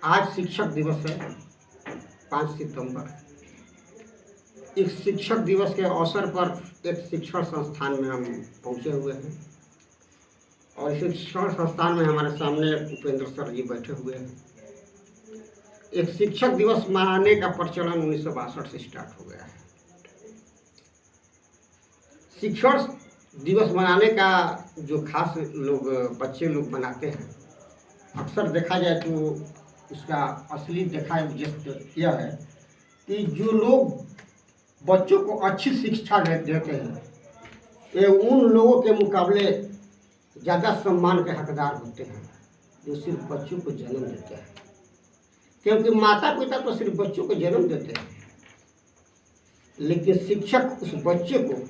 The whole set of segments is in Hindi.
आज शिक्षक दिवस है 5 सितंबर। इस शिक्षक दिवस के अवसर पर एक शिक्षण संस्थान में हम पहुंचे हुए हैं और इस शिक्षण संस्थान में हमारे सामने उपेंद्र सर जी बैठे हुए हैं। एक शिक्षक दिवस मनाने का प्रचलन 1962 से स्टार्ट हो गया है। शिक्षण दिवस मनाने का जो खास लोग बच्चे लोग मनाते हैं, अक्सर देखा जाए तो इसका असली देखा उद्देश्य यह है कि जो लोग बच्चों को अच्छी शिक्षा देते हैं ये उन लोगों के मुकाबले ज़्यादा सम्मान के हकदार होते हैं जो सिर्फ बच्चों को जन्म देते हैं, क्योंकि माता पिता तो सिर्फ बच्चों को जन्म देते हैं, लेकिन शिक्षक उस बच्चे को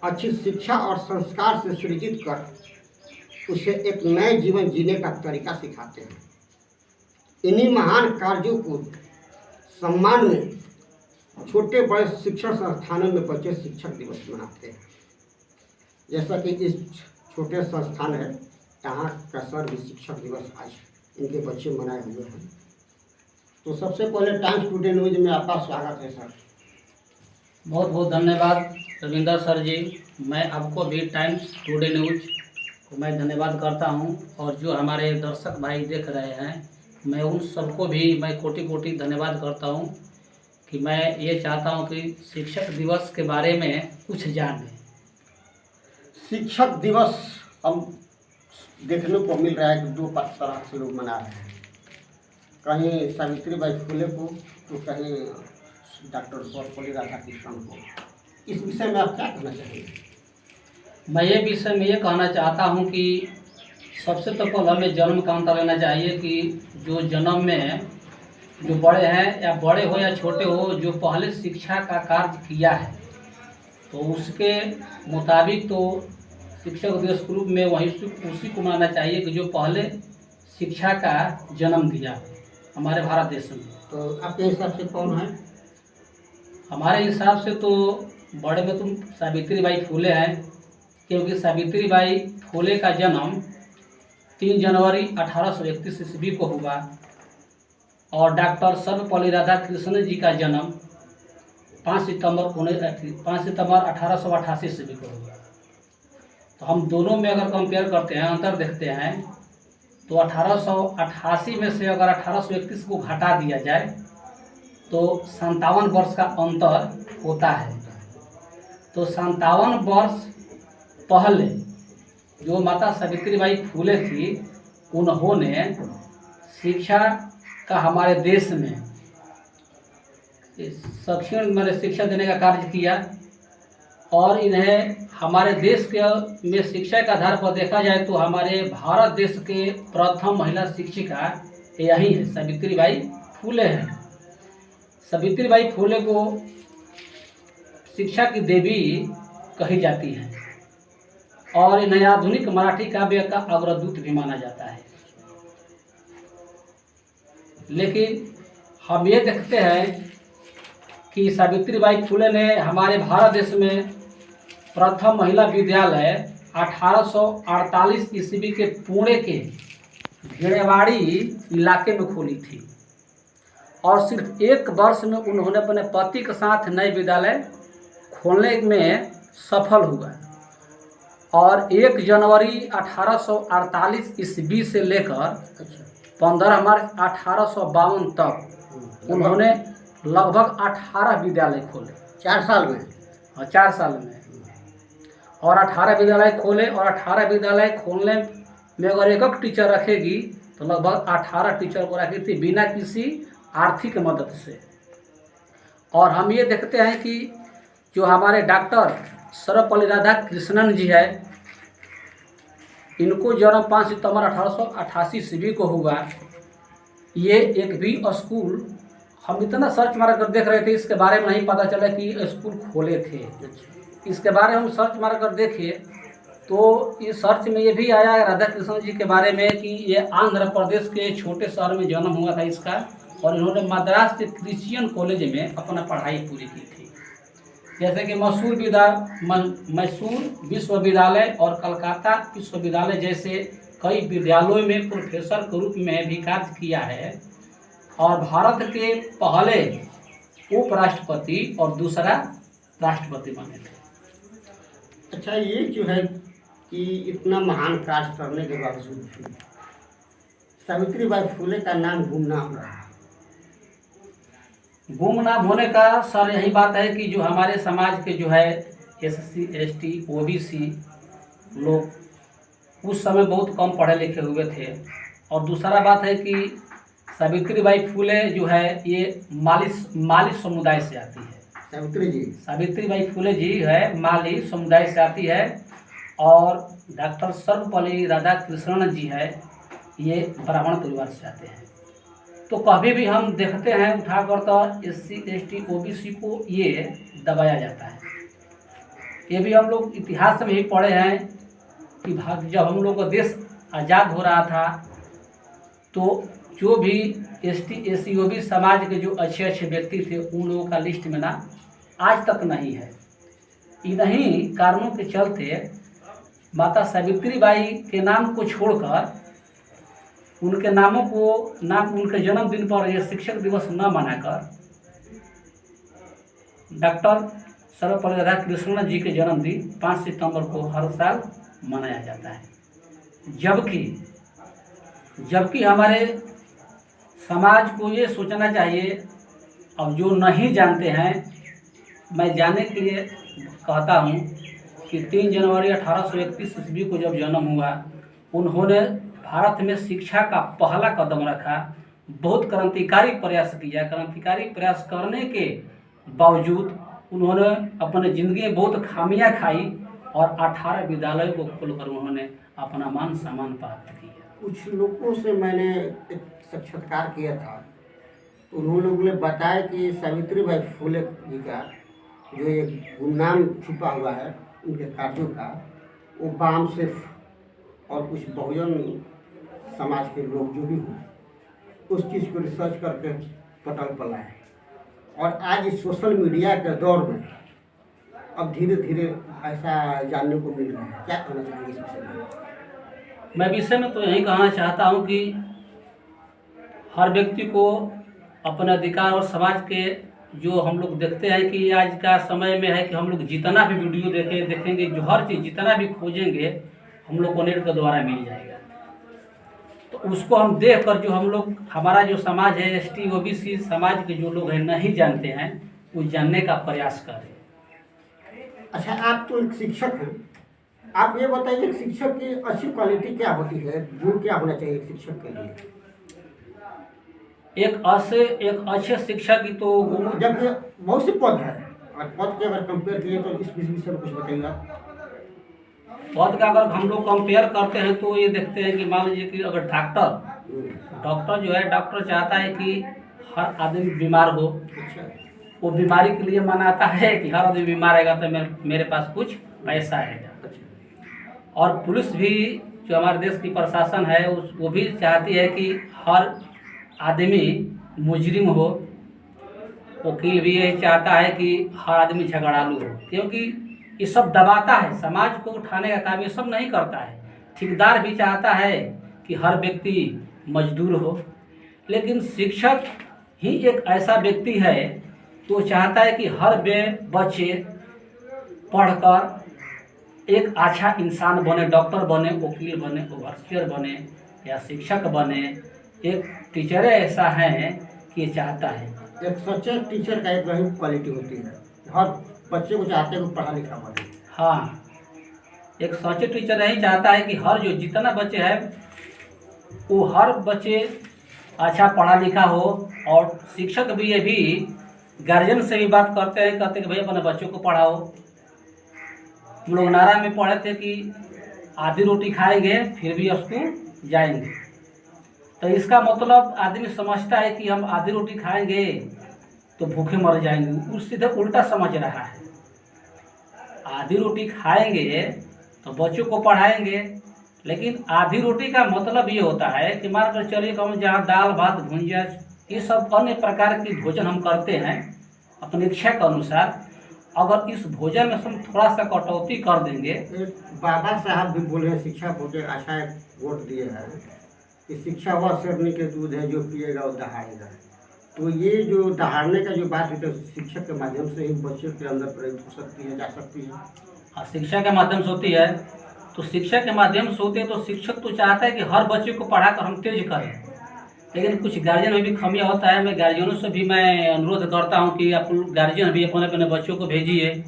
अच्छी शिक्षा और संस्कार से सृजित कर उसे एक नए जीवन जीने का तरीका सिखाते हैं। इन्हीं महान कार्यों को सम्मान में छोटे बड़े शिक्षण संस्थानों में बच्चे शिक्षक दिवस मनाते हैं। जैसा कि इस छोटे संस्थान है, यहाँ का सर भी शिक्षक दिवस आज इनके बच्चे मनाए हुए हैं। तो सबसे पहले टाइम्स टुडे न्यूज में आपका स्वागत है सर। बहुत बहुत धन्यवाद रविंदर सर जी। मैं आपको भी टाइम्स टुडे न्यूज को मैं धन्यवाद करता हूं, और जो हमारे दर्शक भाई देख रहे हैं मैं उन सबको भी मैं कोटि कोटि धन्यवाद करता हूं कि मैं ये चाहता हूं कि शिक्षक दिवस के बारे में कुछ जानें। शिक्षक दिवस हम देखने को मिल रहा है कि दो तरह से लोग मना रहे हैं, कहीं सावित्रीबाई फुले को तो कहीं डॉक्टर सर्वपल्ली राधाकृष्णन को। इस विषय में आप क्या कहना चाहेंगे? मैं ये विषय में ये कहना चाहता हूं कि सबसे तो पहले हमें जन्म का अंतर लेना चाहिए कि जो जन्म में जो बड़े हैं या बड़े हो या छोटे हो, जो पहले शिक्षा का कार्य किया है तो उसके मुताबिक तो शिक्षक दिवस के रूप में वही उसी को मानना चाहिए कि जो पहले शिक्षा का जन्म दिया हमारे भारत देश में। तो आपके हिसाब से कौन है? हमारे हिसाब से तो बड़े में तुम सावित्रीबाई फुले हैं, क्योंकि सावित्रीबाई फुले का जन्म 3 जनवरी 1831 ईस्वी को हुआ और डॉक्टर सर्वपल्ली राधाकृष्णन जी का जन्म 5 सितंबर 1888 ईस्वी को हुआ। तो हम दोनों में अगर कंपेयर करते हैं, अंतर देखते हैं, तो 1888 में से अगर 1831 को घटा दिया जाए तो 57 वर्ष का अंतर होता है। तो 57 वर्ष पहले जो माता सावित्रीबाई फुले थी, उन्होंने शिक्षा का हमारे देश में शिक्षा देने का कार्य किया, और इन्हें हमारे देश के में शिक्षा के आधार पर देखा जाए तो हमारे भारत देश के प्रथम महिला शिक्षिका यही है, सावित्रीबाई फुले हैं। सावित्रीबाई फुले को शिक्षा की देवी कही जाती है और इन्हें आधुनिक मराठी काव्य का अग्रदूत भी माना जाता है। लेकिन हम ये देखते हैं कि सावित्रीबाई फुले ने हमारे भारत देश में प्रथम महिला विद्यालय 1848 ईस्वी के पुणे के घेड़ेवाड़ी इलाके में खोली थी, और सिर्फ 1 वर्ष में उन्होंने अपने पति के साथ नए विद्यालय खोलने में सफल हुआ। और 1 जनवरी 1848 ईस्वी से लेकर 15 मार्च 1852 तक उन्होंने लगभग 18 विद्यालय खोले। 4 साल में? हाँ, 4 साल में। और 18 विद्यालय खोले, और 18 विद्यालय खोलने में अगर एक टीचर रखेगी तो लगभग 18 टीचर को रखी थी बिना किसी आर्थिक मदद से। और हम ये देखते हैं कि जो हमारे डॉक्टर सर्वपल्ली राधाकृष्णन जी है, इनको जन्म 5 सितंबर 1888 ईस्वी को हुआ। ये एक भी स्कूल, हम इतना सर्च मार कर देख रहे थे, इसके बारे में नहीं पता चला कि स्कूल खोले थे। इसके बारे में हम सर्च मार कर देखे तो इस सर्च में ये भी आया राधाकृष्णन जी के बारे में कि ये आंध्र प्रदेश के छोटे शहर में जन्म हुआ था इसका, और इन्होंने मद्रास के क्रिश्चियन कॉलेज में अपना पढ़ाई पूरी की थी। जैसे कि मैसूर विश्वविद्यालय और कलकत्ता विश्वविद्यालय जैसे कई विद्यालयों में प्रोफेसर के रूप में भी कार्य किया है। और भारत के पहले उपराष्ट्रपति और दूसरा राष्ट्रपति बने थे। अच्छा, ये जो है कि इतना महान कार्य करने के बावजूद भी सावित्रीबाई फुले का नाम गुमनाम रहा। गुमनाम होने का सर यही बात है कि जो हमारे समाज के जो है SC ST OBC लोग उस समय बहुत कम पढ़े लिखे हुए थे। और दूसरा बात है कि सावित्रीबाई फुले जो है ये माली समुदाय से आती है। सावित्रीबाई फुले जी है माली समुदाय से आती है। और डॉक्टर सर्वपल्ली राधाकृष्णन जी है ये ब्राह्मण परिवार से आते हैं। तो कभी भी हम देखते हैं उठाकर तो SC ST OBC को ये दबाया जाता है। ये भी हम लोग इतिहास में ही पढ़े हैं कि जब हम लोग का देश आज़ाद हो रहा था तो जो भी ST SC OBC समाज के जो अच्छे अच्छे व्यक्ति थे उन लोगों का लिस्ट में ना आज तक नहीं है। इन्हीं कारणों के चलते माता सावित्रीबाई के नाम को छोड़कर उनके नामों को उनके जन्मदिन पर यह शिक्षक दिवस न मनाकर डॉक्टर सर्वपल्ली राधाकृष्णन जी के जन्मदिन 5 सितंबर को हर साल मनाया जाता है। जबकि हमारे समाज को ये सोचना चाहिए, अब जो नहीं जानते हैं मैं जानने के लिए कहता हूँ कि 3 जनवरी 1831 ईस्वी को जब जन्म हुआ उन्होंने भारत में शिक्षा का पहला कदम रखा। बहुत क्रांतिकारी प्रयास किया। क्रांतिकारी प्रयास करने के बावजूद उन्होंने अपने ज़िंदगी में बहुत खामियां खाई और 18 विद्यालयों को खोलकर उन्होंने अपना मान सम्मान प्राप्त किया। कुछ लोगों से मैंने एक साक्षात्कार किया था तो उन्होंने लोगों ने बताया कि सावित्रीबाई फुले जी का जो एक गुमनाम छुपा हुआ है उनके कार्यों का, वो वाम से और कुछ बहुजन समाज के लोग जो भी हों उस चीज़ को रिसर्च करके पटल पर लाए। और आज इस सोशल मीडिया के दौर में अब धीरे धीरे ऐसा जानने को मिल रहा है। क्या कहना चाहेंगे इस विषय में? मैं विषय में तो यही कहना चाहता हूँ कि हर व्यक्ति को अपने अधिकार और समाज के जो हम लोग देखते हैं कि आज का समय में है कि हम लोग जितना भी वीडियो देखेंगे जो हर चीज़ जितना भी खोजेंगे हम लोग को नेट के द्वारा मिल जाएगा। तो उसको हम देख कर जो हम लोग हमारा जो समाज है ST OBC समाज के जो लोग हैं नहीं जानते हैं वो जानने का प्रयास करें। अच्छा, आप तो एक शिक्षक हैं, आप ये बताइए शिक्षक की अच्छी क्वालिटी क्या होती है, गुण क्या होना चाहिए शिक्षक के लिए? एक अच्छे शिक्षक की तो जबकि बहुत से पद है और पद के अगर कंपेयर किए तो इस विषय में कुछ बताइएगा। पद का अगर हम लोग कंपेयर करते हैं तो ये देखते हैं कि मान लीजिए कि अगर डॉक्टर जो है डॉक्टर चाहता है कि हर आदमी बीमार हो। वो बीमारी के लिए मनाता है कि हर आदमी बीमार रहेगा तो मेरे पास कुछ पैसा आएगा। और पुलिस भी जो हमारे देश की प्रशासन है वो भी चाहती है कि हर आदमी मुजरिम हो। वकील भी यही चाहता है कि हर आदमी झगड़ालू हो, क्योंकि ये सब दबाता है समाज को उठाने का काम ये सब नहीं करता है। ठेकेदार भी चाहता है कि हर व्यक्ति मजदूर हो, लेकिन शिक्षक ही एक ऐसा व्यक्ति है तो चाहता है कि हर बच्चे पढ़कर एक अच्छा इंसान बने, डॉक्टर बने, वकील बने, ओवरसियर बने या शिक्षक बने। एक टीचर ऐसा है कि ये चाहता है। एक सच्चे टीचर का एक वही क्वालिटी होती है, हर बच्चे को चाहते हैं वो पढ़ा लिखा बने। हाँ, एक सच्चे टीचर यही चाहता है कि हर जो जितना बच्चे हैं वो हर बच्चे अच्छा पढ़ा लिखा हो। और शिक्षक भी ये भी गार्जियन से भी बात करते हैं, कहते हैं कि भाई अपने बच्चों को पढ़ाओ। हम लोग नारा में पढ़े थे कि आधी रोटी खाएंगे फिर भी स्कूल जाएंगे। तो इसका मतलब आदमी समझता है कि हम आधी रोटी खाएंगे तो भूखे मर जाएंगे, वो सीधे उल्टा समझ रहा है। आधी रोटी खाएंगे तो बच्चों को पढ़ाएंगे, लेकिन आधी रोटी का मतलब ये होता है कि मान कर चलिए कि हम जहाँ दाल भात भुंजिया ये सब अन्य प्रकार की भोजन हम करते हैं अपनी इच्छा के अनुसार, अगर इस भोजन में हम थोड़ा सा कटौती कर देंगे। बाबा साहब भी बोले हैं शिक्षा को अच्छा वोट दिए हैं कि शिक्षा वह शेरनी के दूध है जो पिएगा वो दहाड़ेगा। तो ये जो दहाड़ने का जो बात है तो शिक्षक के माध्यम से ही बच्चों के अंदर प्रेरित हो सकती है, जा सकती है। हाँ, शिक्षा के माध्यम से होती है। तो शिक्षा के माध्यम से होती है तो शिक्षक तो चाहता है कि हर बच्चे को पढ़ा कर हम तेज करें, लेकिन कुछ गार्जियन में भी खामियां होता है। मैं गार्जियनों से भी मैं अनुरोध करता हूं कि आप गार्जियन भी अपने अपने बच्चों को भेजिए।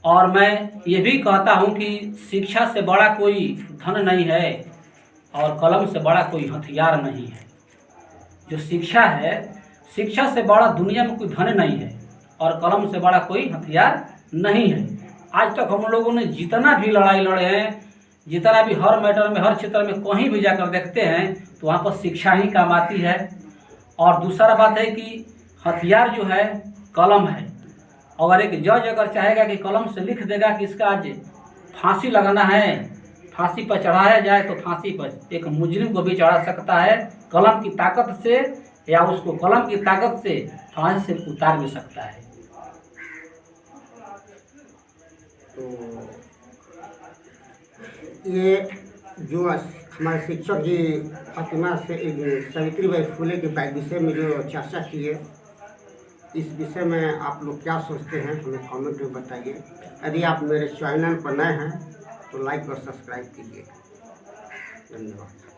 और मैं ये भी कहता हूं कि शिक्षा से बड़ा कोई धन नहीं है और कलम से बड़ा कोई हथियार नहीं है। जो शिक्षा है, शिक्षा से बड़ा दुनिया में कोई धन नहीं है और कलम से बड़ा कोई हथियार नहीं है। आज तक हम लोगों ने जितना भी लड़ाई लड़े हैं, जितना भी हर मैटर में, हर क्षेत्र में कहीं भी जाकर देखते हैं तो वहाँ पर शिक्षा ही काम आती है। और दूसरा बात है कि हथियार जो है कलम है। अगर एक जज अगर चाहेगा कि कलम से लिख देगा कि इसका आज फांसी लगाना है, फांसी पर चढ़ाया जाए, तो फांसी पर एक मुजरिम को भी चढ़ा सकता है कलम की ताकत से, या उसको कलम की ताकत से फांसी से उतार भी सकता है। तो ये जो हमारे शिक्षक जी फातिमा से सावित्रीबाई फुले के विषय में जो चर्चा की है, इस विषय में आप लोग क्या सोचते हैं हमें कमेंट में बताइए। यदि आप मेरे चैनल पर नए हैं तो लाइक और सब्सक्राइब कीजिए। धन्यवाद।